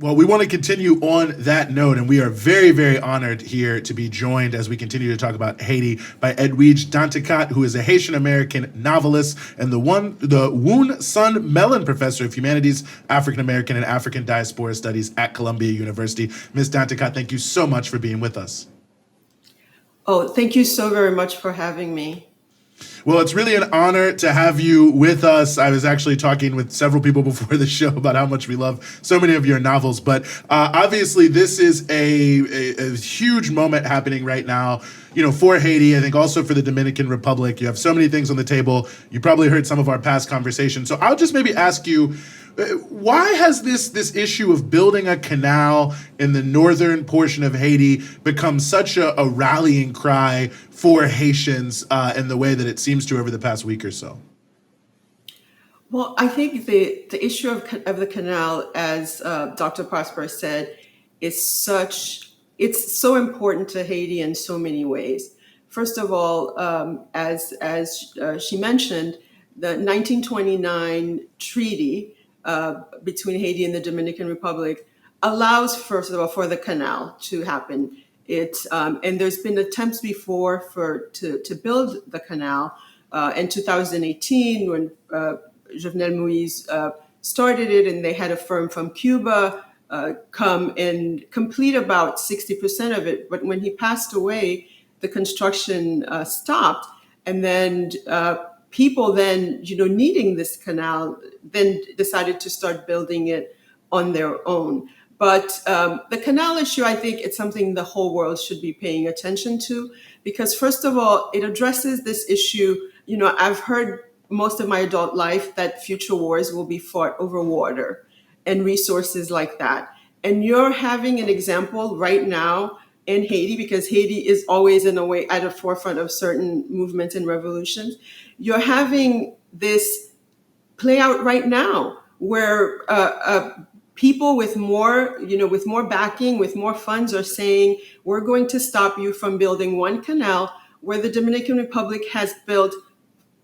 Well, we want to continue on that note, and we are very, very honored here to be joined as we continue to talk about Haiti by Edwidge Danticat, who is a Haitian-American novelist and the Woon Sun Mellon Professor of Humanities, African-American, and African Diaspora Studies at Columbia University. Ms. Danticat, thank you so much for being with us. Oh, thank you so very much for having me. Well, it's really an honor to have you with us. I was actually talking with several people before the show about how much we love so many of your novels. But obviously, this is a huge moment happening right now, for Haiti. I think also for the Dominican Republic. You have so many things on the table. You probably heard some of our past conversations. So I'll just maybe ask you, why has this issue of building a canal in the northern portion of Haiti become such a rallying cry for Haitians in the way that it seems to over the past week or so? Well, I think the issue of the canal, as Dr. Prosper said, it's so important to Haiti in so many ways. First of all, as she mentioned, the 1929 treaty between Haiti and the Dominican Republic allows, first of all, for the canal to happen. And there's been attempts before to build the canal. In 2018, when Jovenel Moïse started it, and they had a firm from Cuba come and complete about 60% of it. But when he passed away, the construction stopped, and then people then, needing this canal, then decided to start building it on their own. But the canal issue, I think it's something the whole world should be paying attention to, because first of all, it addresses this issue. I've heard most of my adult life that future wars will be fought over water and resources like that. And you're having an example right now in Haiti, because Haiti is always in a way at the forefront of certain movements and revolutions. You're having this play out right now where people with more backing, with more funds are saying, we're going to stop you from building one canal, where the Dominican Republic has built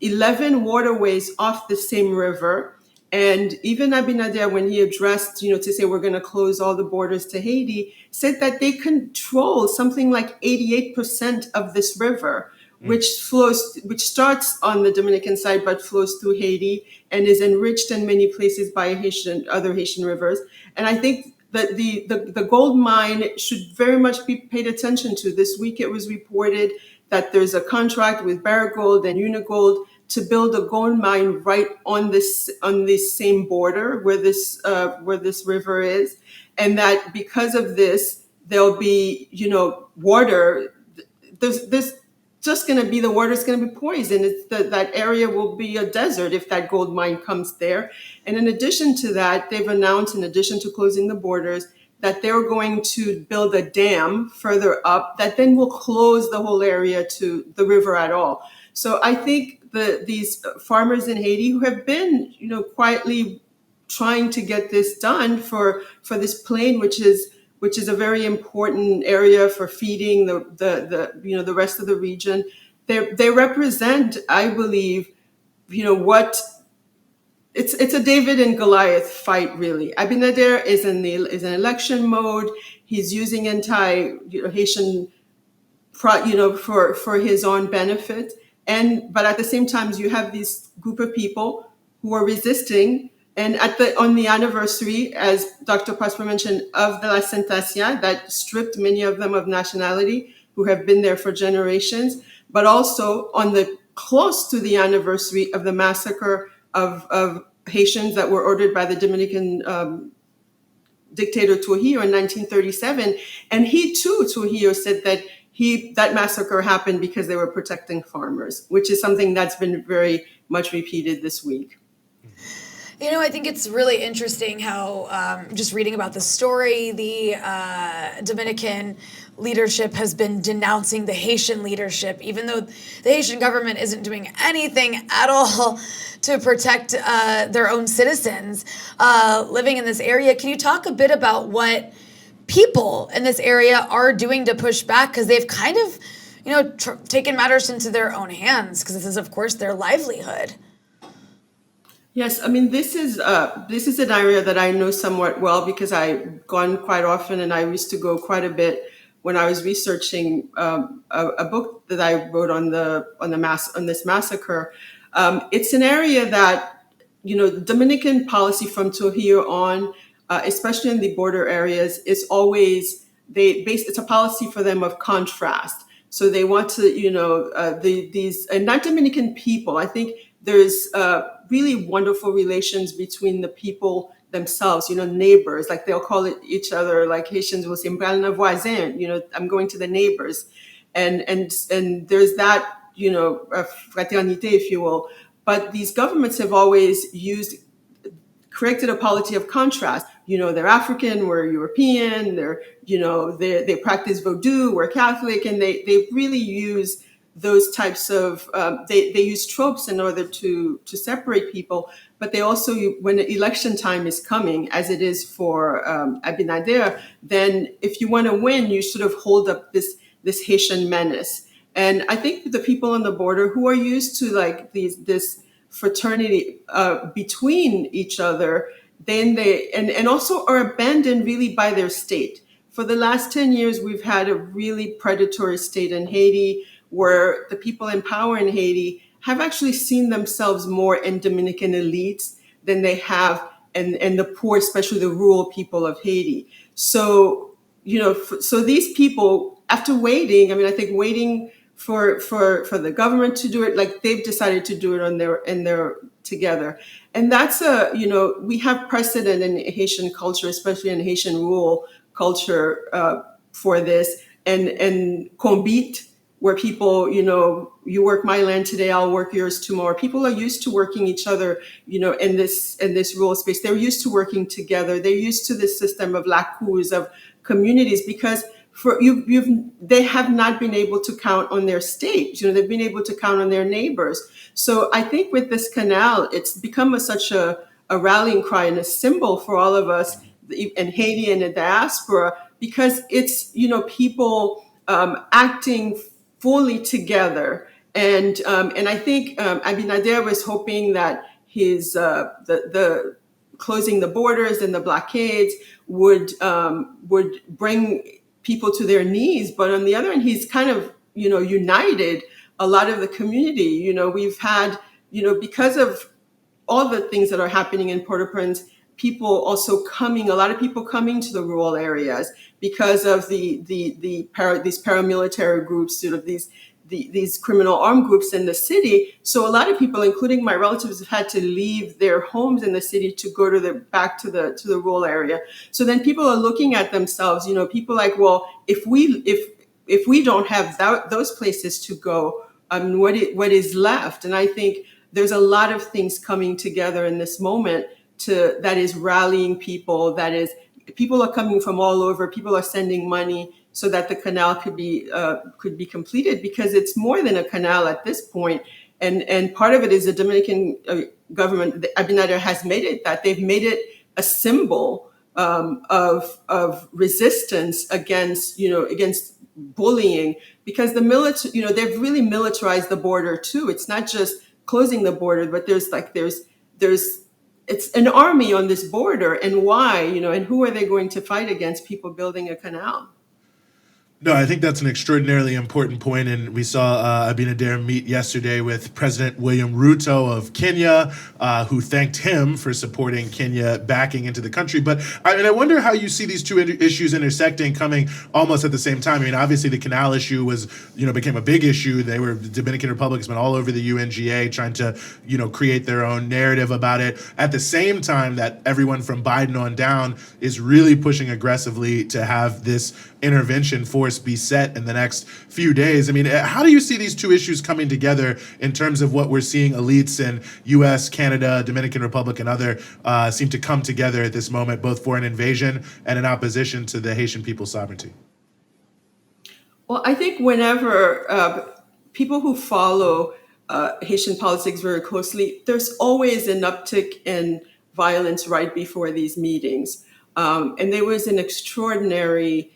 11 waterways off the same river. And even Abinader, when he addressed, to say we're going to close all the borders to Haiti, said that they control something like 88% of this river, which starts on the Dominican side, but flows through Haiti and is enriched in many places by other Haitian rivers. And I think that the gold mine should very much be paid attention to. This week it was reported that there's a contract with Barrick Gold and Unigold to build a gold mine right on this same border where this river is, and that because of this there'll be water. There's just going to be, the water's going to be poison. That area will be a desert if that gold mine comes there. And in addition to that, they've announced, in addition to closing the borders, that they're going to build a dam further up that then will close the whole area to the river at all. So I think these farmers in Haiti who have been, quietly trying to get this done for this plain, which is a very important area for feeding the rest of the region. They represent, I believe, what it's a David and Goliath fight, really. Abinader is in election mode. He's using anti-Haitian, for his own benefit. But at the same time, you have this group of people who are resisting. And on the anniversary, as Dr. Prosper mentioned, of the La Sentencia, that stripped many of them of nationality, who have been there for generations, but also close to the anniversary of the massacre of Haitians that were ordered by the Dominican dictator Trujillo in 1937. And he too, Trujillo, said that that massacre happened because they were protecting farmers, which is something that's been very much repeated this week. I think it's really interesting how, just reading about the story, the Dominican leadership has been denouncing the Haitian leadership, even though the Haitian government isn't doing anything at all to protect their own citizens living in this area. Can you talk a bit about what people in this area are doing to push back? Because they've kind of, taken matters into their own hands, because this is, of course, their livelihood. Yes, I mean this is an area that I know somewhat well because I've gone quite often, and I used to go quite a bit when I was researching a book that I wrote on this massacre. It's an area that Dominican policy from Trujillo on, especially in the border areas, is always it's a policy for them of contrast. So they want to, these, and not Dominican people. I think there's really wonderful relations between the people themselves, neighbors, like they'll call it each other, like Haitians will say, "M'bral na voisin," I'm going to the neighbors. And there's that, fraternité, if you will. But these governments have always created a policy of contrast. They're African, we're European, they practice Vodou, we're Catholic, and they really use those types of they use tropes in order to separate people. But they also, when the election time is coming, as it is for Abinader, then if you want to win, you sort of hold up this Haitian menace. And I think the people on the border who are used to like this fraternity between each other, then and also are abandoned really by their state. For the last 10 years, we've had a really predatory state in Haiti where the people in power in Haiti have actually seen themselves more in Dominican elites than they have in the poor, especially the rural people of Haiti. So, so these people, after waiting, I think waiting for the government to do it, like they've decided to do it on their together. And that's we have precedent in Haitian culture, especially in Haitian rural culture, for this, and combit, where people, you work my land today, I'll work yours tomorrow. People are used to working each other, in this rural space. They're used to working together. They're used to this system of lacus, of communities, because they have not been able to count on their state. They've been able to count on their neighbors. So I think with this canal, it's become such a rallying cry and a symbol for all of us in Haiti and the diaspora, because it's people acting fully together. And I think Abinader was hoping that his the closing the borders and the blockades would bring people to their knees. But on the other hand, he's kind of united a lot of the community. We've had because of all the things that are happening in Port-au-Prince, a lot of people coming to the rural areas because of these paramilitary groups, these criminal armed groups in the city. So a lot of people, including my relatives, have had to leave their homes in the city to go back to the rural area. So then people are looking at themselves, people like, well, if we don't have those places to go, what is left? And I think there's a lot of things coming together in this moment that is rallying people. That is, people are coming from all over. People are sending money so that the canal could be completed, because it's more than a canal at this point. And part of it is the Dominican government, Abinader, has made it that they've made it a symbol of resistance against bullying, because the military, they've really militarized the border too. It's not just closing the border, but there's it's an army on this border. And why, and who are they going to fight against? People building a canal. No, I think that's an extraordinarily important point, and we saw Abinader meet yesterday with President William Ruto of Kenya, who thanked him for supporting Kenya backing into the country. But I wonder how you see these two issues intersecting, coming almost at the same time. Obviously the canal issue became a big issue. The Dominican Republic has been all over the UNGA trying to, create their own narrative about it. At the same time that everyone from Biden on down is really pushing aggressively to have this intervention force be set in the next few days. How do you see these two issues coming together in terms of what we're seeing elites in U.S., Canada, Dominican Republic, and other seem to come together at this moment, both for an invasion and in opposition to the Haitian people's sovereignty? Well, I think whenever people who follow Haitian politics very closely, there's always an uptick in violence right before these meetings. And there was an extraordinary,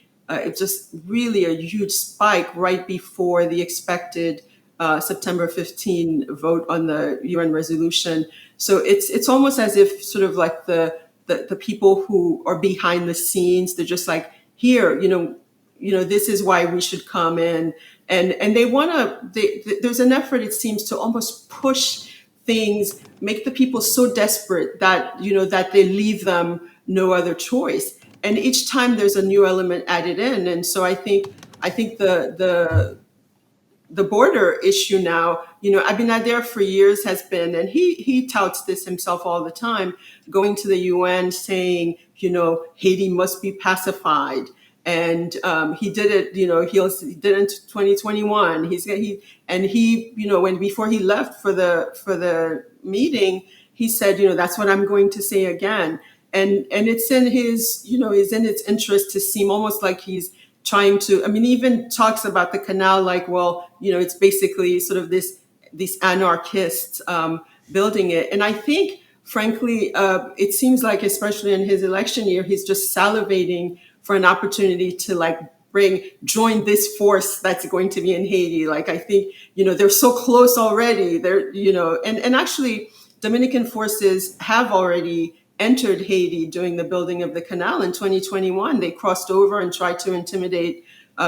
just really a huge spike right before the expected September 15 vote on the UN resolution. So it's almost as if sort of like the people who are behind the scenes, they're just like, here, this is why we should come in, and they want to. There's an effort, it seems, to almost push things, make the people so desperate that that they leave them no other choice. And each time there's a new element added in, and so I think the border issue now, Abinader for years has been, and he touts this himself all the time, going to the UN saying, Haiti must be pacified. And he did it, he did it in 2021. Before he left for the meeting, he said, that's what I'm going to say again. And it's in his, is in its interest to seem almost like he's trying to, he even talks about the canal like, well, it's basically sort of these anarchists building it. And I think, frankly, it seems like, especially in his election year, he's just salivating for an opportunity to join this force that's going to be in Haiti. Like, I think, they're so close already. They're, and actually Dominican forces have already entered Haiti during the building of the canal in 2021. They crossed over and tried to intimidate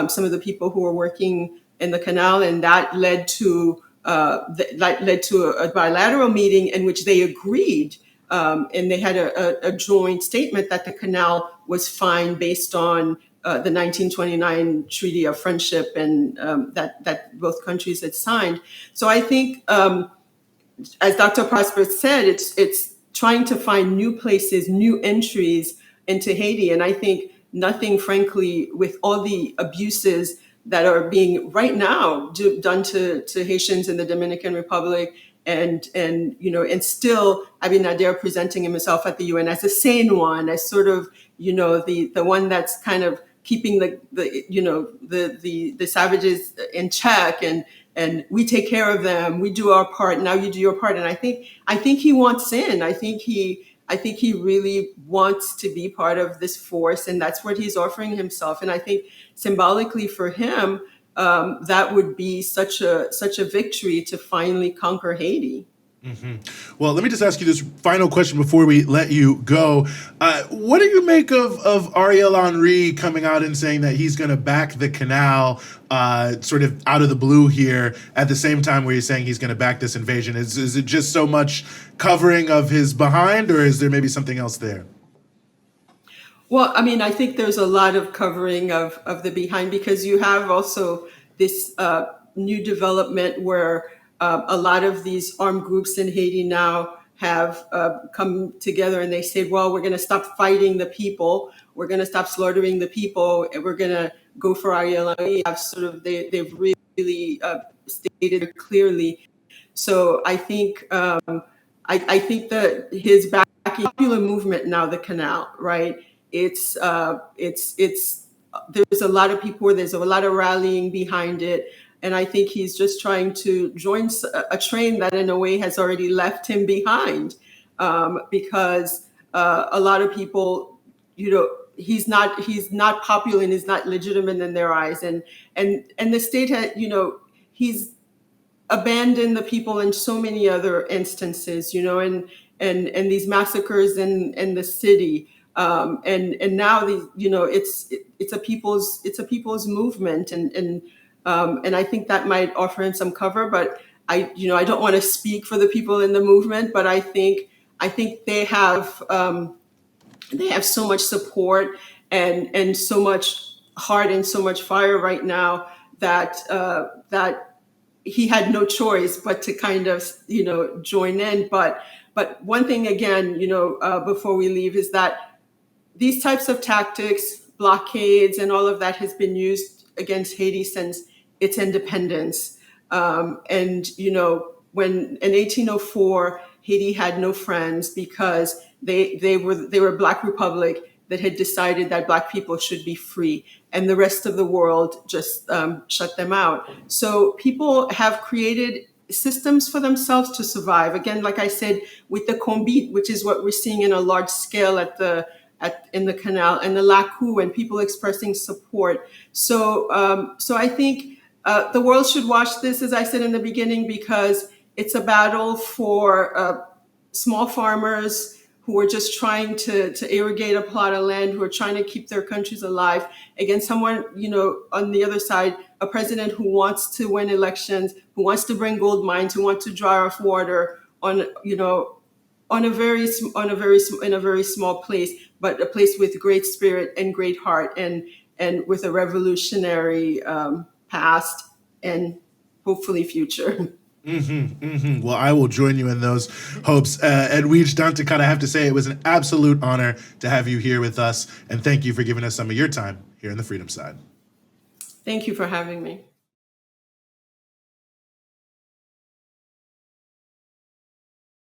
some of the people who were working in the canal, and that led to a bilateral meeting in which they agreed, and they had a joint statement that the canal was fine based on the 1929 Treaty of Friendship, and that both countries had signed. So I think, as Dr. Prosper said, it's trying to find new places, new entries into Haiti. And I think nothing, frankly, with all the abuses that are being right now done to Haitians in the Dominican Republic, and still Abinader presenting himself at the UN as a sane one, as sort of, the one that's kind of keeping the savages in check, and we take care of them. We do our part. Now you do your part. And I think he wants in. I think he really wants to be part of this force, and that's what he's offering himself. And I think symbolically for him, that would be such a victory to finally conquer Haiti. Mm-hmm. Well, let me just ask you this final question before we let you go. What do you make of Ariel Henry coming out and saying that he's going to back the canal, sort of out of the blue here, at the same time where he's saying he's going to back this invasion? Is it just so much covering of his behind, or is there maybe something else there? Well, I think there's a lot of covering of the behind, because you have also this new development where a lot of these armed groups in Haiti now have come together, and they say, well, we're going to stop fighting the people. We're going to stop slaughtering the people, and we're going to go for Ariel Henry. They've really stated it clearly. So I think I think that his backing popular movement now, the canal, right? It's there's a lot of people, there's a lot of rallying behind it. And I think he's just trying to join a train that in a way has already left him behind, because a lot of people, he's not popular and is not legitimate in their eyes. And the state had, he's abandoned the people in so many other instances, and these massacres in the city. And now it's a people's movement, and I think that might offer him some cover. But I don't want to speak for the people in the movement, but I think they have so much support and so much heart and so much fire right now that he had no choice but to kind of join in. But one thing again, before we leave, is that these types of tactics, blockades, and all of that has been used against Haiti since its independence. When in 1804, Haiti had no friends because they were a Black republic that had decided that Black people should be free, and the rest of the world just shut them out. So people have created systems for themselves to survive. Again, like I said, with the combite, which is what we're seeing in a large scale in the canal, and the laku, and people expressing support. So I think The world should watch this, as I said in the beginning, because it's a battle for small farmers who are just trying to irrigate a plot of land, who are trying to keep their countries alive, against someone, on the other side, a president who wants to win elections, who wants to bring gold mines, who wants to dry off water in a very small place, but a place with great spirit and great heart, and with a revolutionary past and hopefully future. Well, I will join you in those hopes. Edwidge Danticat, I have to say it was an absolute honor to have you here with us, and thank you for giving us some of your time here in the Freedom Side. Thank you for having me.